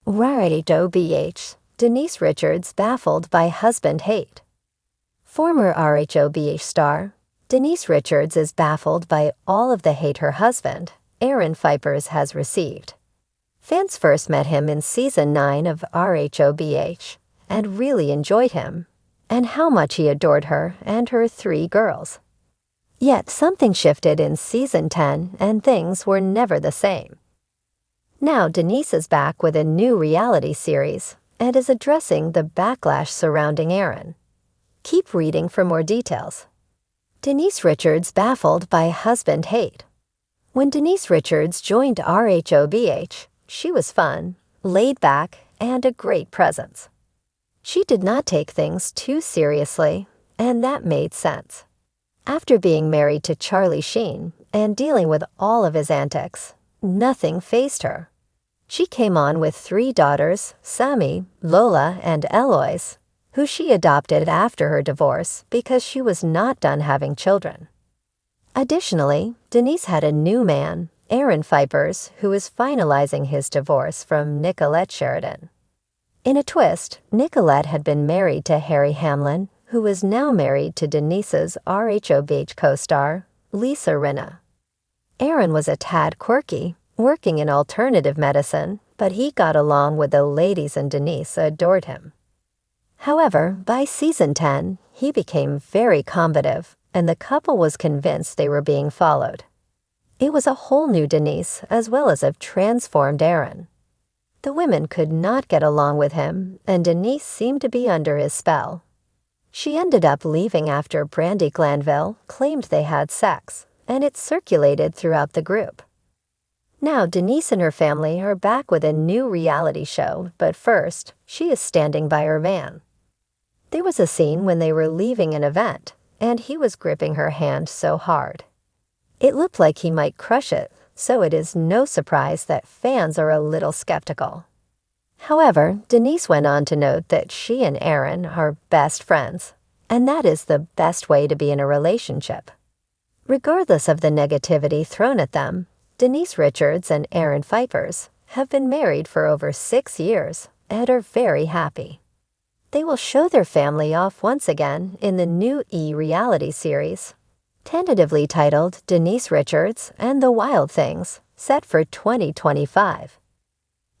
Rarity BH, Denise Richards baffled by husband hate. Former RHOBH star, Denise Richards is baffled by all of the hate her husband, Aaron Pfeifers, has received. Fans first met him in Season 9 of RHOBH and really enjoyed him, and how much he adored her and her 3 girls. Yet something shifted in Season 10 and things were never the same. Now Denise is back with a new reality series and is addressing the backlash surrounding Aaron. Keep reading for more details. Denise Richards baffled by husband hate. When Denise Richards joined RHOBH, she was fun, laid back, and a great presence. She did not take things too seriously, and that made sense. After being married to Charlie Sheen and dealing with all of his antics, nothing fazed her. She came on with 3 daughters, Sammy, Lola, and Eloise, who she adopted after her divorce because she was not done having children. Additionally, Denise had a new man, Aaron Pfeifers, who is finalizing his divorce from Nicolette Sheridan. In a twist, Nicolette had been married to Harry Hamlin, who is now married to Denise's RHOBH co-star, Lisa Rinna. Aaron was a tad quirky, working in alternative medicine, but he got along with the ladies and Denise adored him. However, by Season 10, he became very combative, and the couple was convinced they were being followed. It was a whole new Denise as well as a transformed Aaron. The women could not get along with him, and Denise seemed to be under his spell. She ended up leaving after Brandi Glanville claimed they had sex, and it circulated throughout the group. Now Denise and her family are back with a new reality show, but first, she is standing by her man. There was a scene when they were leaving an event, and he was gripping her hand so hard. It looked like he might crush it, so it is no surprise that fans are a little skeptical. However, Denise went on to note that she and Aaron are best friends, and that is the best way to be in a relationship. Regardless of the negativity thrown at them, Denise Richards and Aaron Pfeifers have been married for over 6 years and are very happy. They will show their family off once again in the new reality series, tentatively titled Denise Richards and the Wild Things, set for 2025.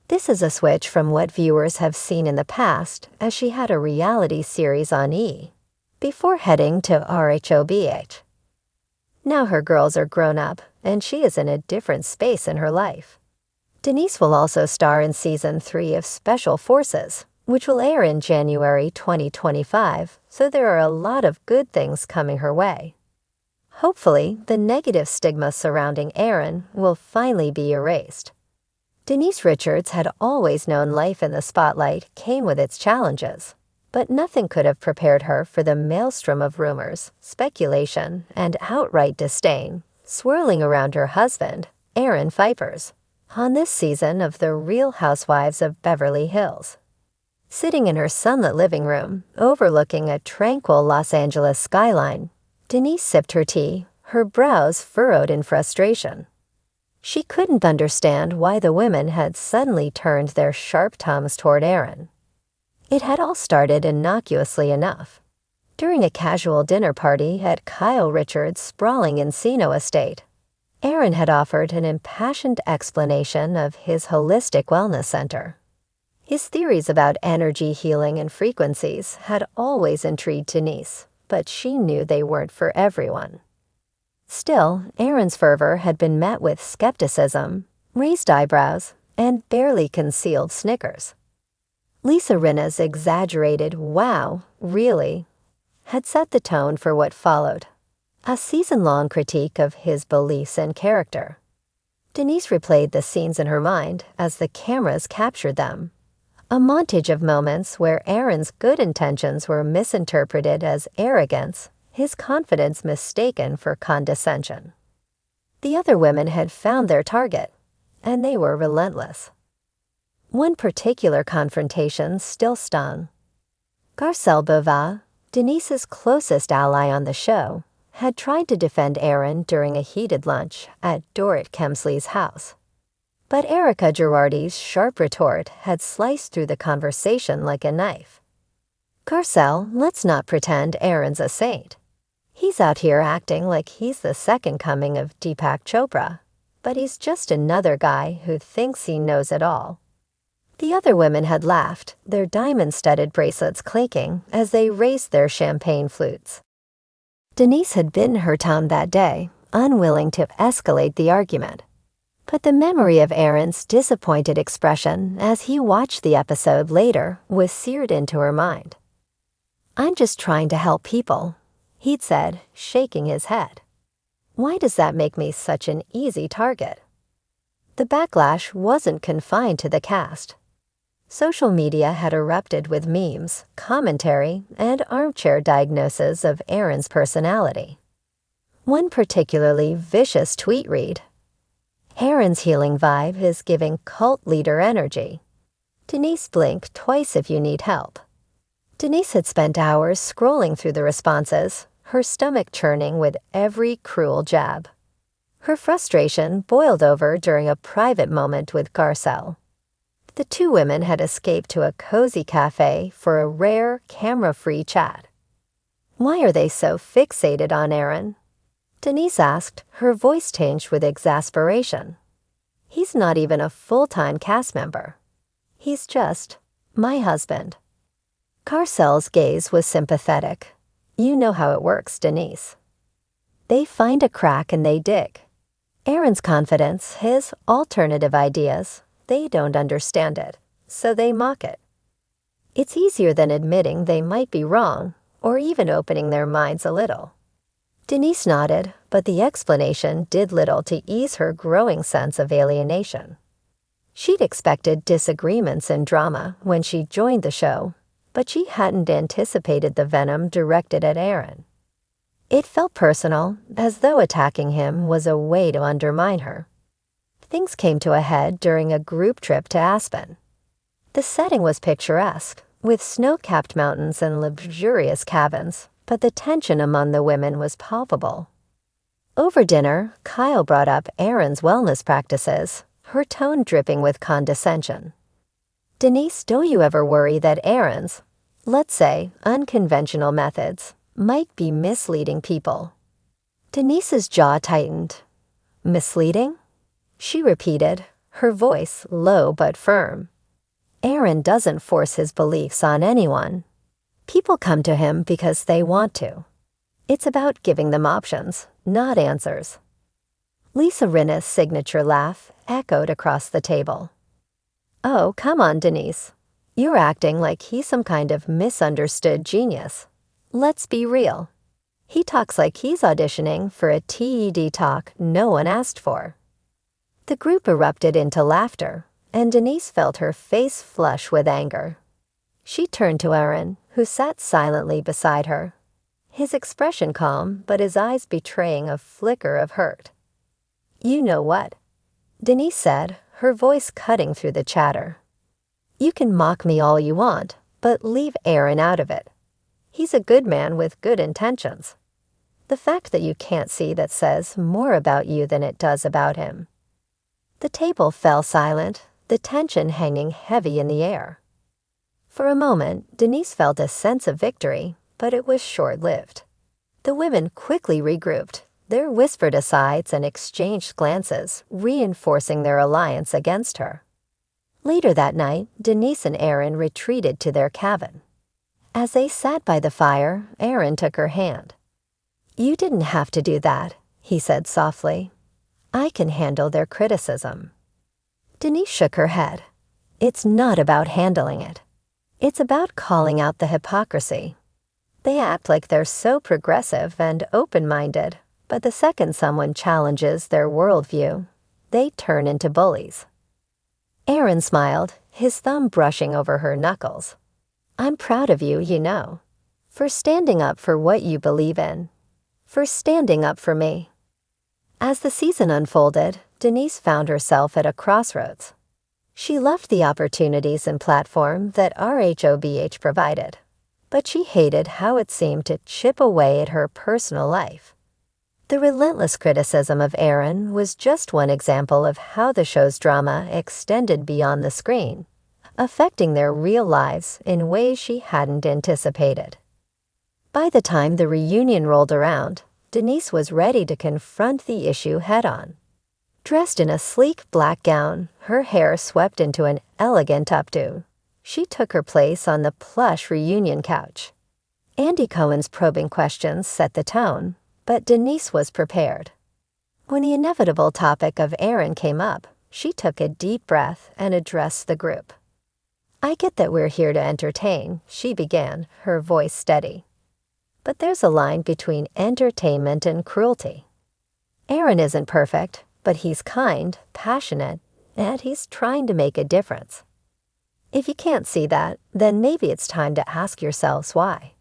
This is a switch from what viewers have seen in the past, as she had a reality series on E! Before heading to RHOBH. Now her girls are grown up, and she is in a different space in her life. Denise will also star in Season 3 of Special Forces, which will air in January 2025, so there are a lot of good things coming her way. Hopefully, the negative stigma surrounding Aaron will finally be erased. Denise Richards had always known life in the spotlight came with its challenges, but nothing could have prepared her for the maelstrom of rumors, speculation, and outright disdain swirling around her husband, Aaron Pfeifers, on this season of The Real Housewives of Beverly Hills. Sitting in her sunlit living room, overlooking a tranquil Los Angeles skyline, Denise sipped her tea, her brows furrowed in frustration. She couldn't understand why the women had suddenly turned their sharp tongues toward Aaron. It had all started innocuously enough. During a casual dinner party at Kyle Richards' sprawling Encino estate, Aaron had offered an impassioned explanation of his holistic wellness center. His theories about energy healing and frequencies had always intrigued Denise, but she knew they weren't for everyone. Still, Aaron's fervor had been met with skepticism, raised eyebrows, and barely concealed snickers. Lisa Rinna's exaggerated "wow, really?" had set the tone for what followed, a season-long critique of his beliefs and character. Denise replayed the scenes in her mind as the cameras captured them, a montage of moments where Aaron's good intentions were misinterpreted as arrogance, his confidence mistaken for condescension. The other women had found their target, and they were relentless. One particular confrontation still stung. Garcelle Beauvais, Denise's closest ally on the show, had tried to defend Aaron during a heated lunch at Dorit Kemsley's house. But Erica Girardi's sharp retort had sliced through the conversation like a knife. "Garcelle, let's not pretend Aaron's a saint. He's out here acting like he's the second coming of Deepak Chopra, but he's just another guy who thinks he knows it all." The other women had laughed, their diamond-studded bracelets clinking as they raised their champagne flutes. Denise had bitten her tongue that day, unwilling to escalate the argument. But the memory of Aaron's disappointed expression as he watched the episode later was seared into her mind. "I'm just trying to help people," he'd said, shaking his head. "Why does that make me such an easy target?" The backlash wasn't confined to the cast. Social media had erupted with memes, commentary, and armchair diagnoses of Aaron's personality. One particularly vicious tweet read, "Aaron's healing vibe is giving cult leader energy. Denise, blink twice if you need help." Denise had spent hours scrolling through the responses, her stomach churning with every cruel jab. Her frustration boiled over during a private moment with Garcelle. The two women had escaped to a cozy cafe for a rare, camera-free chat. "Why are they so fixated on Aaron?" Denise asked, her voice tinged with exasperation. "He's not even a full-time cast member. He's just my husband." Garcelle's gaze was sympathetic. "You know how it works, Denise. They find a crack and they dig. Aaron's confidence, his alternative ideas, they don't understand it, so they mock it. It's easier than admitting they might be wrong, or even opening their minds a little." Denise nodded, but the explanation did little to ease her growing sense of alienation. She'd expected disagreements and drama when she joined the show, but she hadn't anticipated the venom directed at Aaron. It felt personal, as though attacking him was a way to undermine her. Things came to a head during a group trip to Aspen. The setting was picturesque, with snow-capped mountains and luxurious cabins, but the tension among the women was palpable. Over dinner, Kyle brought up Aaron's wellness practices, her tone dripping with condescension. "Denise, don't you ever worry that Aaron's, let's say, unconventional methods might be misleading people?" Denise's jaw tightened. "Misleading?" she repeated, her voice low but firm. "Aaron doesn't force his beliefs on anyone. People come to him because they want to. It's about giving them options, not answers." Lisa Rinna's signature laugh echoed across the table. "Oh, come on, Denise. You're acting like he's some kind of misunderstood genius. Let's be real. He talks like he's auditioning for a TED talk no one asked for." The group erupted into laughter, and Denise felt her face flush with anger. She turned to Aaron, who sat silently beside her, his expression calm but his eyes betraying a flicker of hurt. "You know what?" Denise said, her voice cutting through the chatter. "You can mock me all you want, but leave Aaron out of it. He's a good man with good intentions. The fact that you can't see that says more about you than it does about him." The table fell silent, the tension hanging heavy in the air. For a moment, Denise felt a sense of victory, but it was short-lived. The women quickly regrouped, their whispered asides and exchanged glances reinforcing their alliance against her. Later that night, Denise and Aaron retreated to their cabin. As they sat by the fire, Aaron took her hand. "You didn't have to do that," he said softly. "I can handle their criticism." Denise shook her head. "It's not about handling it. It's about calling out the hypocrisy. They act like they're so progressive and open-minded, but the second someone challenges their worldview, they turn into bullies." Aaron smiled, his thumb brushing over her knuckles. "I'm proud of you, you know, for standing up for what you believe in, for standing up for me." As the season unfolded, Denise found herself at a crossroads. She loved the opportunities and platform that RHOBH provided, but she hated how it seemed to chip away at her personal life. The relentless criticism of Aaron was just one example of how the show's drama extended beyond the screen, affecting their real lives in ways she hadn't anticipated. By the time the reunion rolled around, Denise was ready to confront the issue head-on. Dressed in a sleek black gown, her hair swept into an elegant updo, she took her place on the plush reunion couch. Andy Cohen's probing questions set the tone, but Denise was prepared. When the inevitable topic of Aaron came up, she took a deep breath and addressed the group. "I get that we're here to entertain," she began, her voice steady. "But there's a line between entertainment and cruelty. Aaron isn't perfect, but he's kind, passionate, and he's trying to make a difference. If you can't see that, then maybe it's time to ask yourselves why."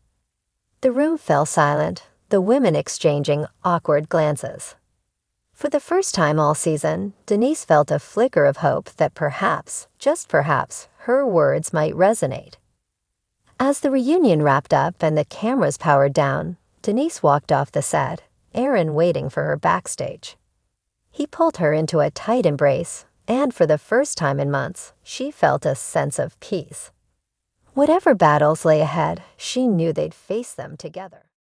The room fell silent, the women exchanging awkward glances. For the first time all season, Denise felt a flicker of hope that perhaps, just perhaps, her words might resonate. As the reunion wrapped up and the cameras powered down, Denise walked off the set, Aaron waiting for her backstage. He pulled her into a tight embrace, and for the first time in months, she felt a sense of peace. Whatever battles lay ahead, she knew they'd face them together.